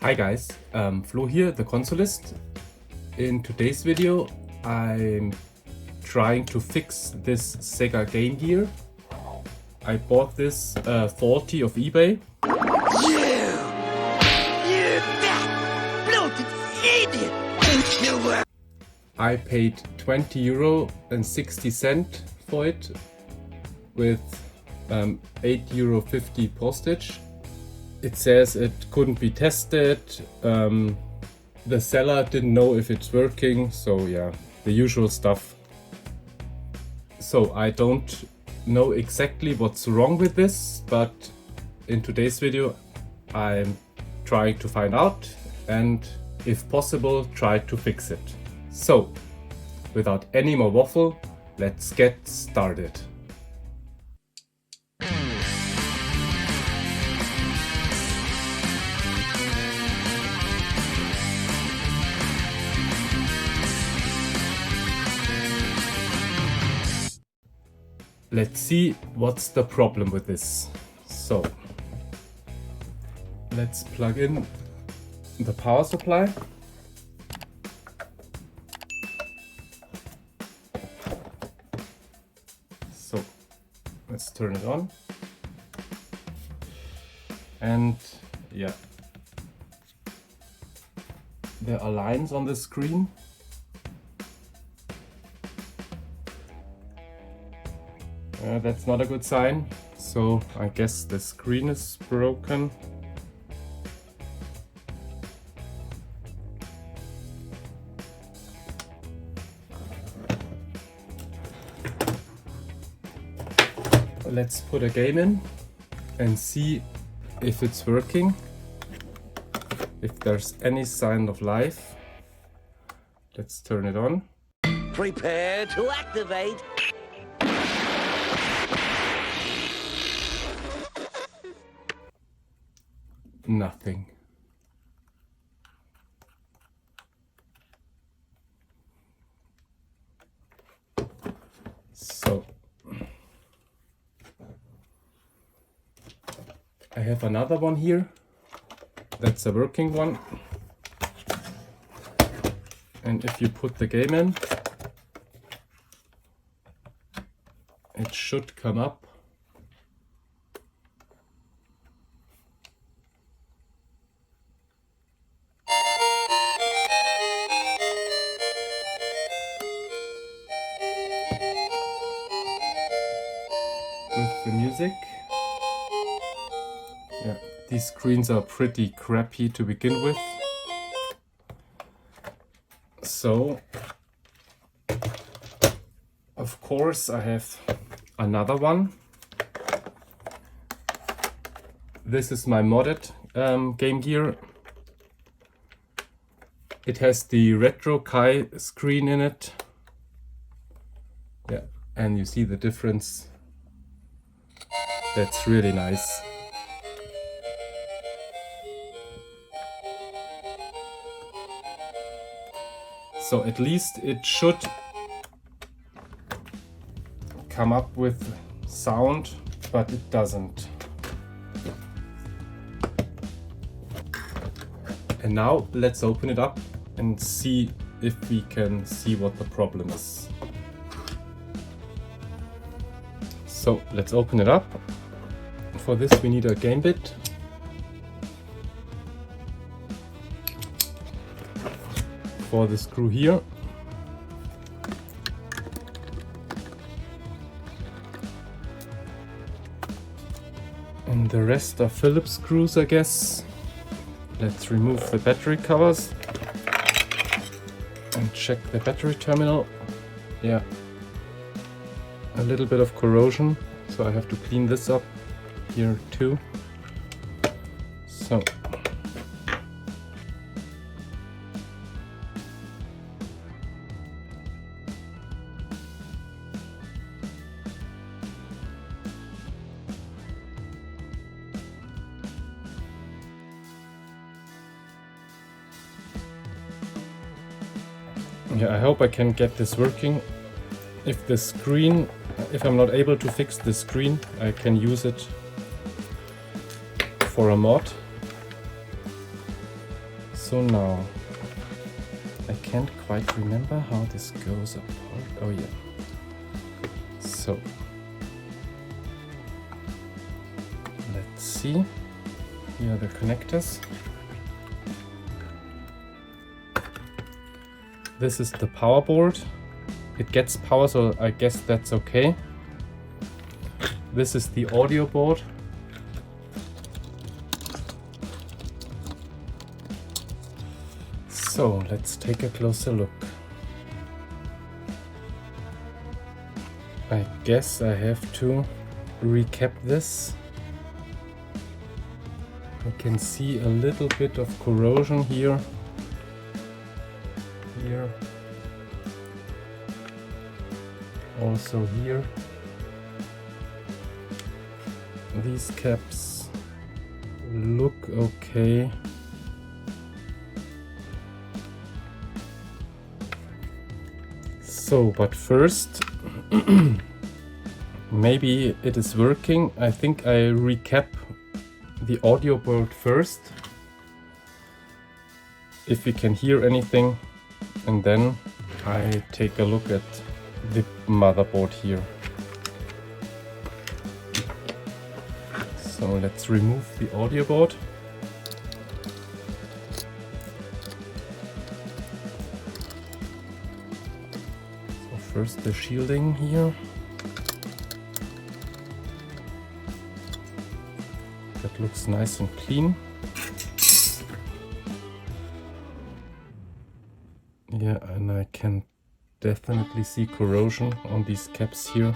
Hi guys, Flo here, the consolist. In today's video I'm trying to fix this Sega Game Gear. I bought this faulty off eBay. You fat, bloated idiot! I paid €20.60 for it with €8.50 postage. It says it couldn't be tested, the seller didn't know if it's working, so yeah, the usual stuff. So I don't know exactly what's wrong with this, but in today's video I'm trying to find out and, if possible, try to fix it. So, without any more waffle, let's get started. Let's see what's the problem with this. So, let's plug in the power supply. So, let's turn it on. And yeah, there are lines on the screen. That's not a good sign, so I guess the screen is broken. Let's put a game in and see if it's working, if there's any sign of life. Let's turn it on. Prepare to activate. Nothing. So I have another one here. That's a working one. And if you put the game in, it should come up. With the music. Yeah, these screens are pretty crappy to begin with. So, of course, I have another one. This is my modded Game Gear. It has the Retrokai screen in it. Yeah, and you see the difference. That's really nice. So at least it should come up with sound, but it doesn't. And now let's open it up and see if we can see what the problem is. So let's open it up. For this we need a game bit. For the screw here. And the rest are Phillips screws, I guess. Let's remove the battery covers and check the battery terminal. Yeah, a little bit of corrosion, so I have to clean this up here too. So yeah, I hope I can get this working. If I'm not able to fix the screen, I can use it for a mod. So now, I can't quite remember how this goes apart. Oh yeah. So, let's see. Here are the connectors. This is the power board. It gets power, so I guess that's okay. This is the audio board. So let's take a closer look. I guess I have to recap this. I can see a little bit of corrosion here. Here. Also here. These caps look okay. So, but first, maybe it is working. I think I recap the audio board first, if we can hear anything, and then I take a look at the motherboard here. So let's remove the audio board. First the shielding here. That looks nice and clean. Yeah, and I can definitely see corrosion on these caps here.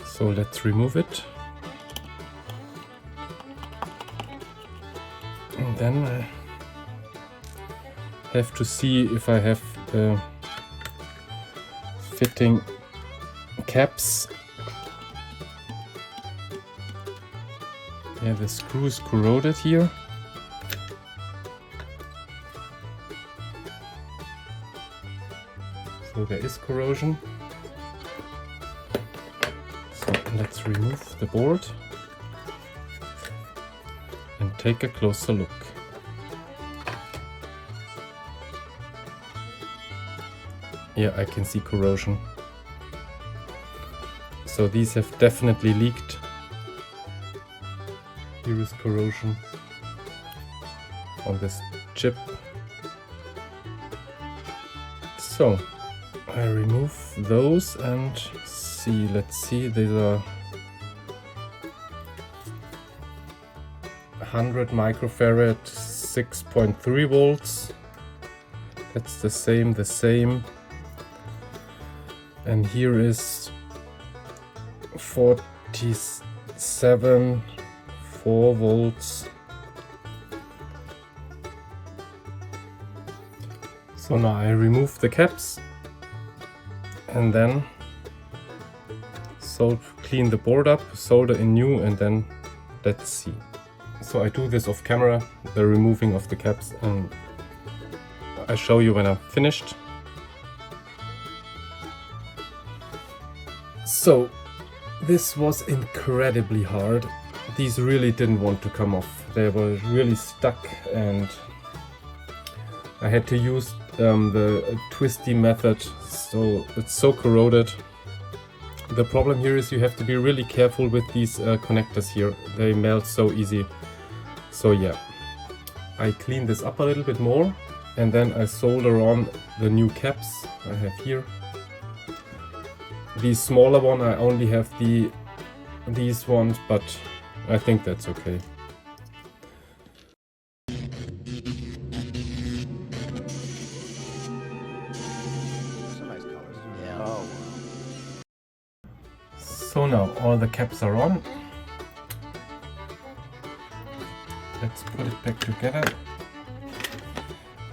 So let's remove it. And then I have to see if I have fitting caps. Yeah, the screw is corroded here. So there is corrosion. So let's remove the board and take a closer look. Yeah, I can see corrosion. So these have definitely leaked. Here is corrosion on this chip. So I remove those and see, let's see, these are 100 microfarad, 6.3 volts. That's the same. And here is 47, 4 volts. So now I remove the caps and then clean the board up, solder in new, and then let's see. So I do this off camera, the removing of the caps, and I show you when I'm finished. So this was incredibly hard. These really didn't want to come off. They were really stuck, and I had to use the twisty method, so it's so corroded. The problem here is you have to be really careful with these connectors here. They melt so easy. So yeah, I clean this up a little bit more, and then I solder on the new caps I have here. The smaller one, I only have these ones, but I think that's okay. So now all the caps are on. Let's put it back together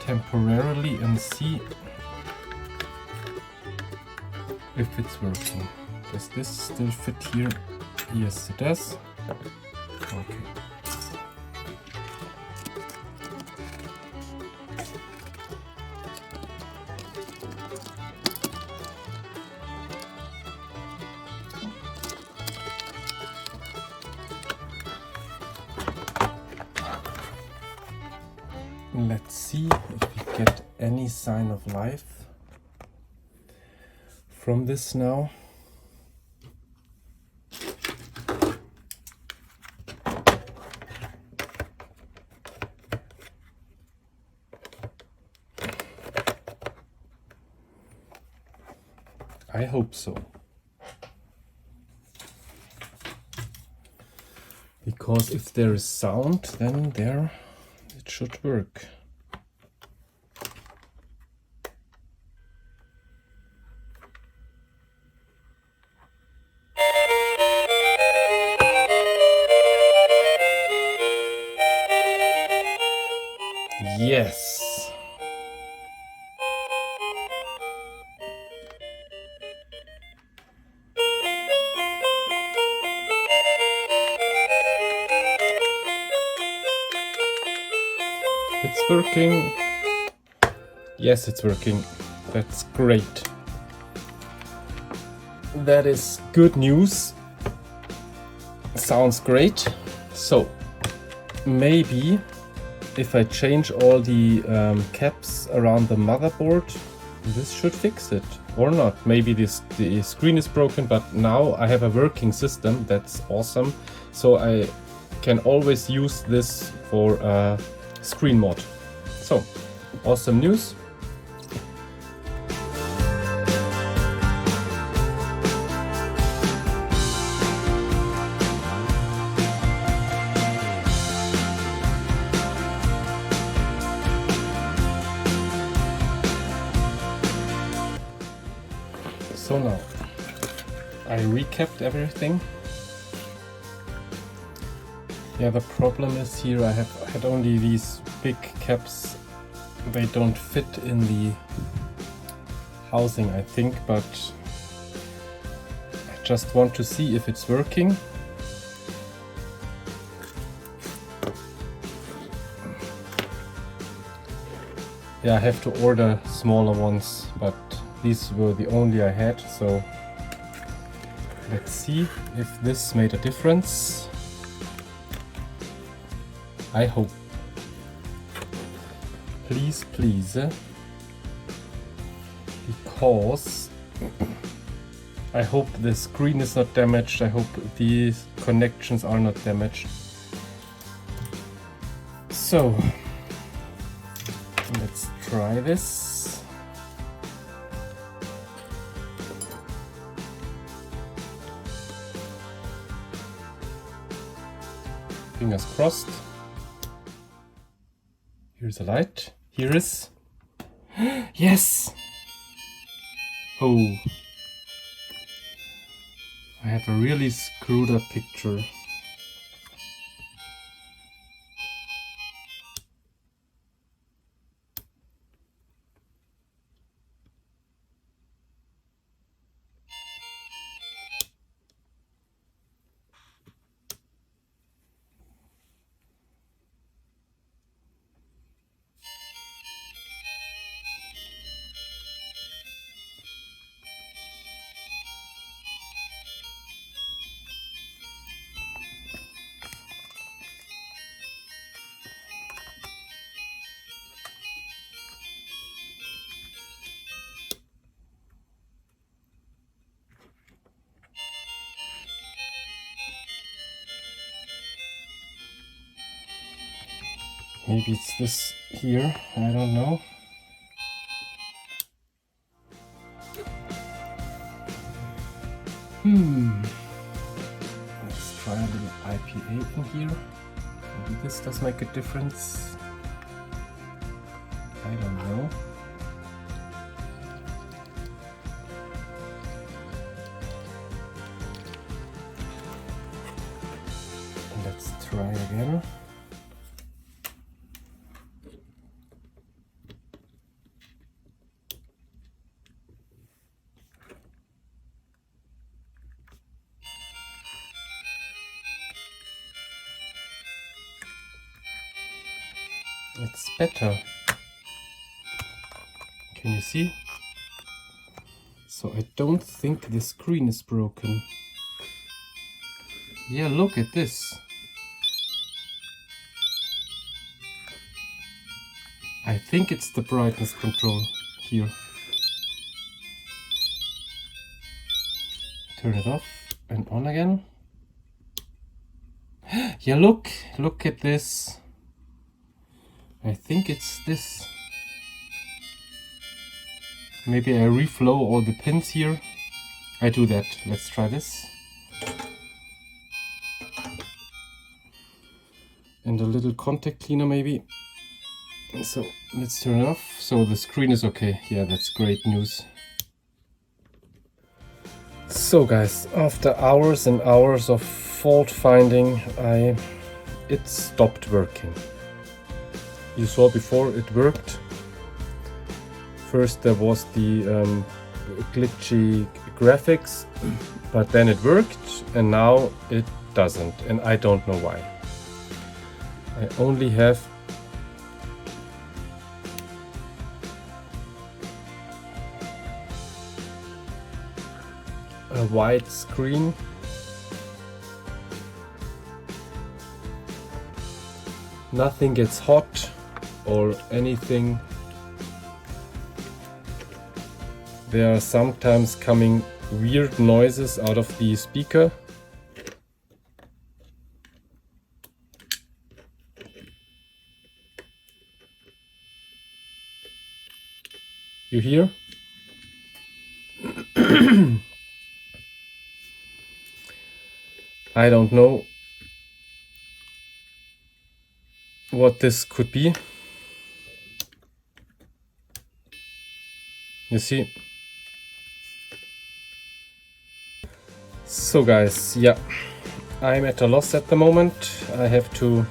temporarily and see if it's working. Does this still fit here? Yes, it does. Okay. Let's see if we get any sign of life from this now. I hope so. Because if there is sound, then it should work. Yes. It's working. Yes, it's working. That's great. That is good news. Sounds great. So, maybe if I change all the caps around the motherboard, this should fix it. Or not. Maybe the screen is broken, but now I have a working system. That's awesome. So I can always use this for screen mod. So, awesome news. So now, I recapped everything. Yeah, the problem is here I had only these big caps. They don't fit in the housing, I think, but I just want to see if it's working. Yeah, I have to order smaller ones, but these were the only I had, so let's see if this made a difference. I hope. Please, please. Because I hope the screen is not damaged. I hope these connections are not damaged. So, let's try this. Fingers crossed. Here's a light. Here is. Yes! Oh. I have a really screwed up picture. Maybe it's this here, I don't know. Let's try a little IPA in here. Maybe this does make a difference. I don't know. Let's try again. It's better. Can you see? So I don't think the screen is broken. Yeah, look at this. I think it's the brightness control here. Turn it off and on again. Yeah, look at this. I think it's this. Maybe I reflow all the pins here. I do that. Let's try this. And a little contact cleaner maybe. So let's turn it off. So the screen is okay. Yeah, that's great news. So guys, after hours and hours of fault finding, it stopped working. You saw before it worked. First there was the glitchy graphics, but then it worked and now it doesn't, and I don't know why. I only have a white screen. Nothing gets hot or anything. There are sometimes coming weird noises out of the speaker. You hear? I don't know what this could be. You see? So guys, yeah, I'm at a loss at the moment. I have to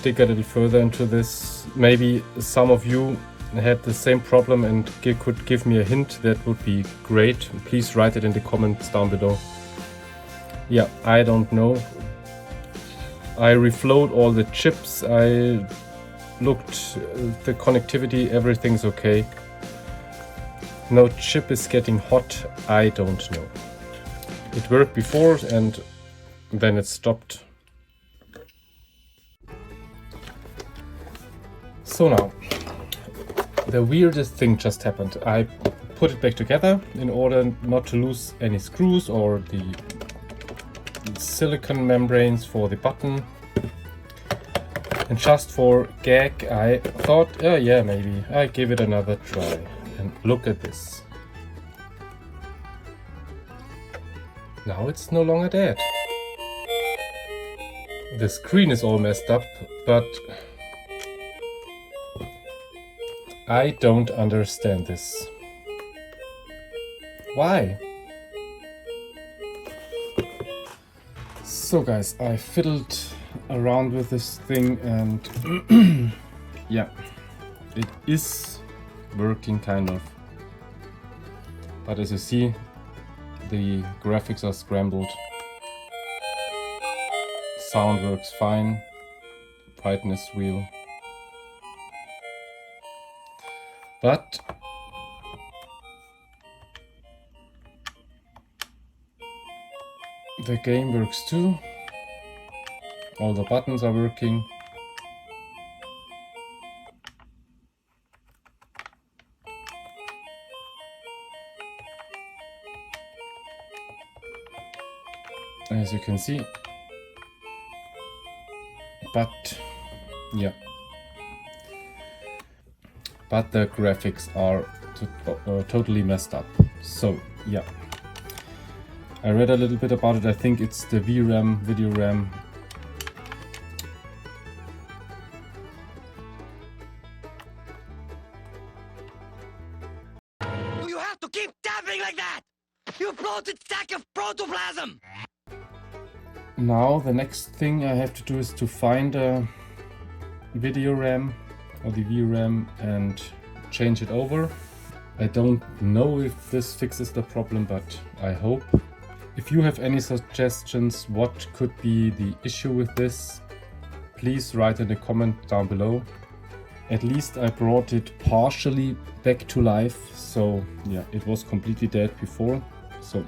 dig a little further into this. Maybe some of you had the same problem and could give me a hint. That would be great. Please write it in the comments down below. Yeah, I don't know. I reflowed all the chips. I looked the connectivity, everything's okay. No chip is getting hot. I don't know. It worked before and then it stopped. So now, the weirdest thing just happened. I put it back together in order not to lose any screws or the silicone membranes for the button. And just for gag, I thought, oh yeah, maybe I give it another try. And look at this. Now it's no longer dead. The screen is all messed up, but I don't understand this. Why? So guys, I fiddled around with this thing and yeah, it is working kind of. But as you see, the graphics are scrambled. Sound works fine. Brightness wheel. But the game works too. All the buttons are working. As you can see. But yeah. But the graphics are totally messed up. So yeah. I read a little bit about it. I think it's the VRAM, video RAM. You have to keep tapping like that! You bloated sack of protoplasm! Now the next thing I have to do is to find a video RAM or the VRAM and change it over. I don't know if this fixes the problem, but I hope. If you have any suggestions what could be the issue with this, please write in the comment down below. At least I brought it partially back to life, so yeah, it was completely dead before. So,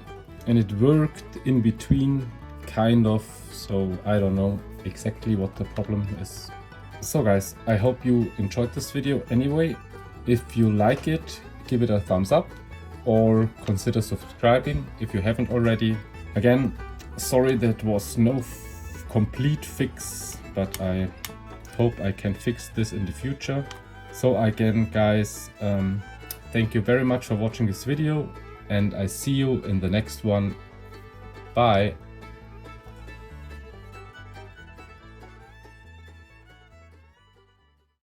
and it worked in between, kind of, so I don't know exactly what the problem is. So guys, I hope you enjoyed this video anyway. If you like it, give it a thumbs up or consider subscribing if you haven't already. Again, sorry that was no complete fix, but I hope I can fix this in the future. So again guys, thank you very much for watching this video and I see you in the next one. Bye.